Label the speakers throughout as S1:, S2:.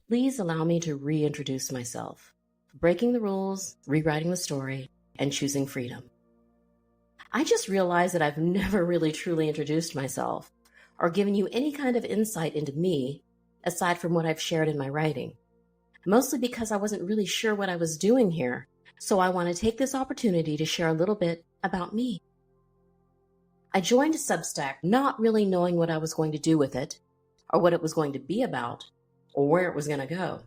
S1: Please allow me to reintroduce myself, breaking the rules, rewriting the story, and choosing freedom. I just realized that I've never really truly introduced myself or given you any kind of insight into me aside from what I've shared in my writing, mostly because I wasn't really sure what I was doing here, so I want to take this opportunity to share a little bit about me. I joined Substack not really knowing what I was going to do with it, or what it was going to be about, or where it was going to go.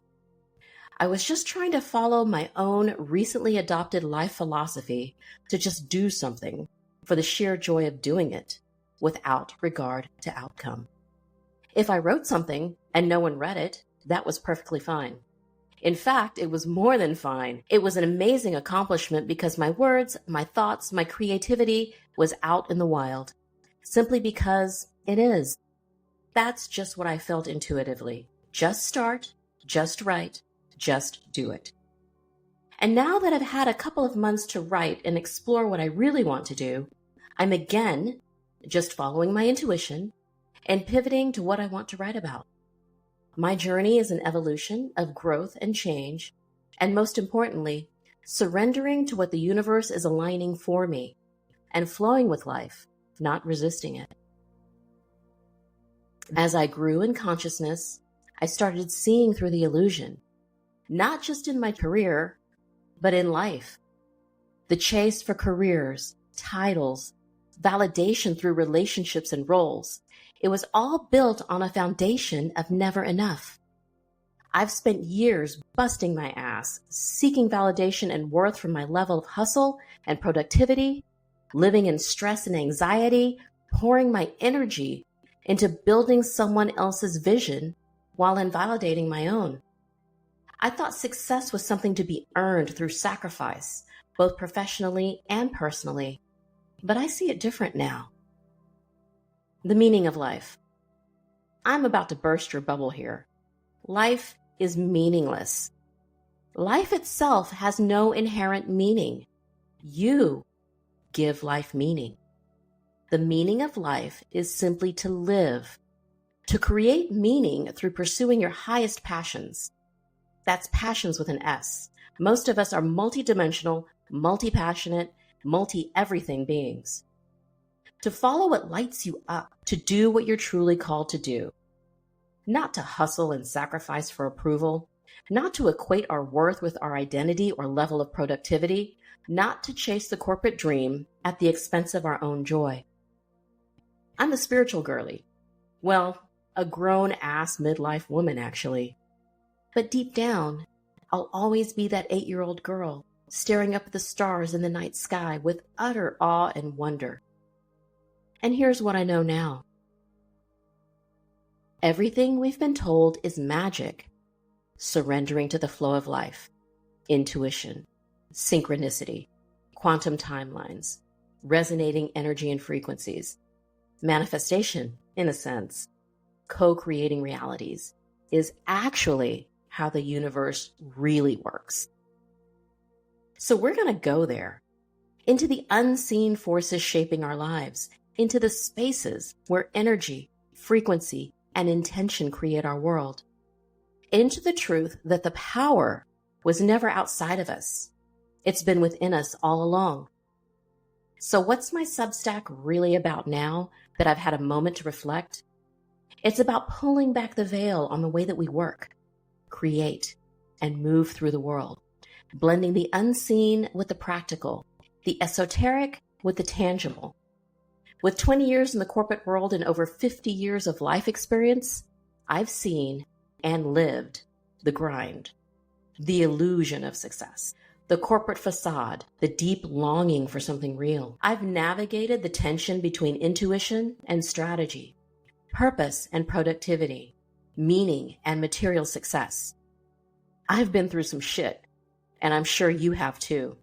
S1: I was just trying to follow my own recently adopted life philosophy to just do something for the sheer joy of doing it without regard to outcome. If I wrote something and no one read it, that was perfectly fine. In fact, it was more than fine. It was an amazing accomplishment because my words, my thoughts, my creativity was out in the wild, simply because it is. That's just what I felt intuitively. Just start, just write, just do it. And now that I've had a couple of months to write and explore what I really want to do, I'm again just following my intuition and pivoting to what I want to write about. My journey is an evolution of growth and change, and most importantly, surrendering to what the universe is aligning for me and flowing with life, not resisting it. As I grew in consciousness, I started seeing through the illusion, not just in my career, but in life. The chase for careers, titles, validation through relationships and roles. It was all built on a foundation of never enough. I've spent years busting my ass, seeking validation and worth from my level of hustle and productivity, living in stress and anxiety, pouring my energy into building someone else's vision while invalidating my own. I thought success was something to be earned through sacrifice, both professionally and personally, but I see it different now. The meaning of life. I'm about to burst your bubble here. Life is meaningless. Life itself has no inherent meaning. You give life meaning. The meaning of life is simply to live, to create meaning through pursuing your highest passions. That's passions with an S. Most of us are multidimensional, multi-passionate, multi-everything beings. To follow what lights you up, to do what you're truly called to do. Not to hustle and sacrifice for approval, not to equate our worth with our identity or level of productivity, not to chase the corporate dream at the expense of our own joy. I'm a spiritual girly. Well, a grown-ass midlife woman, actually. But deep down, I'll always be that 8-year-old girl staring up at the stars in the night sky with utter awe and wonder. And here's what I know now. Everything we've been told is magic. Surrendering to the flow of life, intuition, synchronicity, quantum timelines, resonating energy and frequencies, manifestation, in a sense, co-creating realities, is actually how the universe really works. So we're going to go there, into the unseen forces shaping our lives, into the spaces where energy, frequency, and intention create our world, into the truth that the power was never outside of us. It's been within us all along. So what's my Substack really about now that I've had a moment to reflect? It's about pulling back the veil on the way that we work, create, and move through the world, blending the unseen with the practical, the esoteric with the tangible. With 20 years in the corporate world and over 50 years of life experience, I've seen and lived the grind, the illusion of success, the corporate facade, the deep longing for something real. I've navigated the tension between intuition and strategy, purpose and productivity, meaning and material success. I've been through some shit, and I'm sure you have too.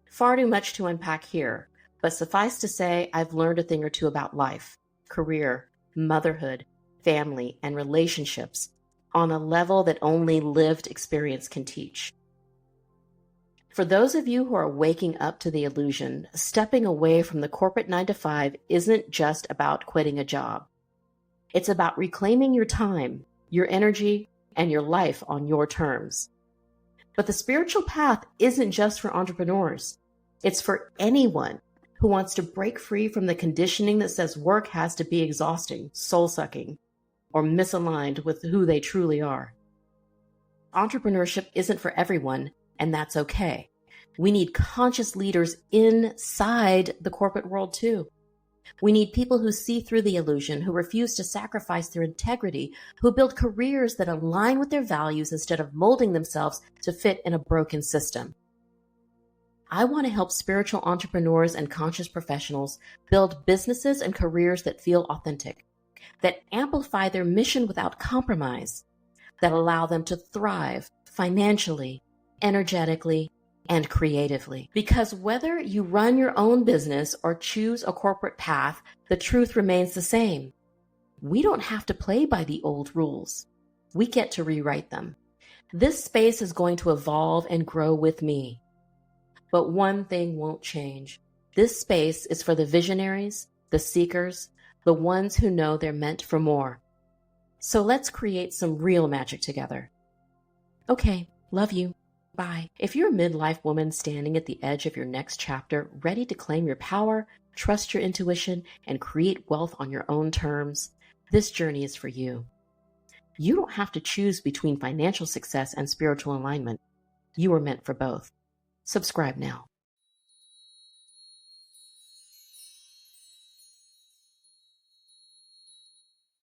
S1: Far too much to unpack here, but suffice to say, I've learned a thing or two about life, career, motherhood, family, and relationships on a level that only lived experience can teach. For those of you who are waking up to the illusion, stepping away from the corporate 9-to-5 isn't just about quitting a job. It's about reclaiming your time, your energy, and your life on your terms. But the spiritual path isn't just for entrepreneurs. It's for anyone who wants to break free from the conditioning that says work has to be exhausting, soul-sucking, or misaligned with who they truly are. Entrepreneurship isn't for everyone, and that's okay. We need conscious leaders inside the corporate world too. We need people who see through the illusion, who refuse to sacrifice their integrity, who build careers that align with their values instead of molding themselves to fit in a broken system. I want to help spiritual entrepreneurs and conscious professionals build businesses and careers that feel authentic, that amplify their mission without compromise, that allow them to thrive financially, energetically, and creatively. Because whether you run your own business or choose a corporate path, the truth remains the same. We don't have to play by the old rules. We get to rewrite them. This space is going to evolve and grow with me. But one thing won't change. This space is for the visionaries, the seekers, the ones who know they're meant for more. So let's create some real magic together. Okay, love you. Bye. If you're a midlife woman standing at the edge of your next chapter, ready to claim your power, trust your intuition, and create wealth on your own terms, this journey is for you. You don't have to choose between financial success and spiritual alignment. You are meant for both. Subscribe now.